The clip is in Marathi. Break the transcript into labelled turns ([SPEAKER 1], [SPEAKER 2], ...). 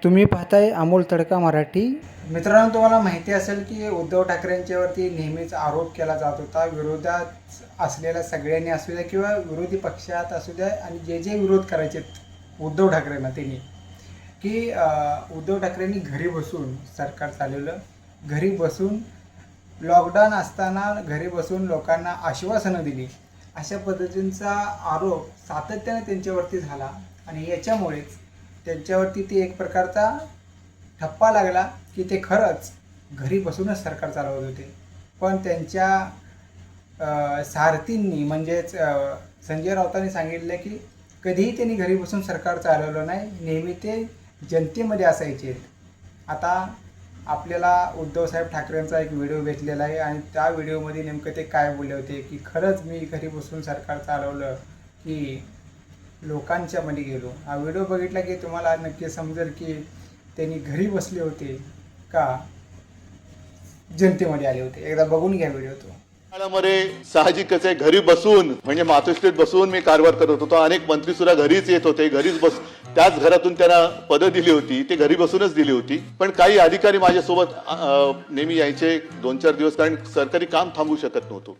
[SPEAKER 1] तुम्ही पाहताय अमोल तडका मराठी. मित्रांनो, तुम्हाला माहिती असेल की उद्धव ठाकरेंच्यावरती नेहमीच आरोप केला जात होता. विरोधात असलेल्या सगळ्यांनी असू द्या किंवा विरोधी पक्षात असू द्या आणि जे जे विरोध करायचे उद्धव ठाकरेंना त्यांनी की उद्धव ठाकरेंनी घरी बसून सरकार चालवलं, घरी बसून लॉकडाऊन असताना घरी बसून लोकांना आश्वासनं दिली, अशा पद्धतींचा आरोप सातत्याने त्यांच्यावरती झाला. आणि याच्यामुळेच त्यांच्यावरती ती एक प्रकारचा ठप्पा लागला की ते खरंच घरी बसूनच सरकार चालवत होते. पण त्यांच्या सारथींनी म्हणजेच संजय राऊतांनी सांगितलं की कधीही त्यांनी घरी बसून सरकार चालवलं नाही, नेहमी ते जनतेमध्ये असायचे. आता आपल्याला उद्धवसाहेब ठाकरेंचा एक व्हिडिओ भेटलेला आहे आणि त्या व्हिडिओमध्ये नेमकं ते काय बोलले होते की खरंच मी घरी बसून सरकार चालवलं की लोकांच्या मध्ये गेलो. हा व्हिडिओ बघितला की तुम्हाला नक्की समजेल की त्यांनी घरी बसले होते का जनतेमध्ये आले होते. एकदा बघून घ्या व्हिडिओ तो.
[SPEAKER 2] काळामध्ये साहजिकच आहे, घरी बसून म्हणजे मातोश्रीत बसून मी कारभार करत होतो. अनेक मंत्री सुद्धा घरीच येत होते, घरीच बस त्याच घरातून त्यांना पदं दिली होती, ते घरी बसूनच दिली होती. पण काही अधिकारी माझ्यासोबत नेहमी यायचे 2-4 दिवस, कारण सरकारी काम थांबू शकत नव्हतो.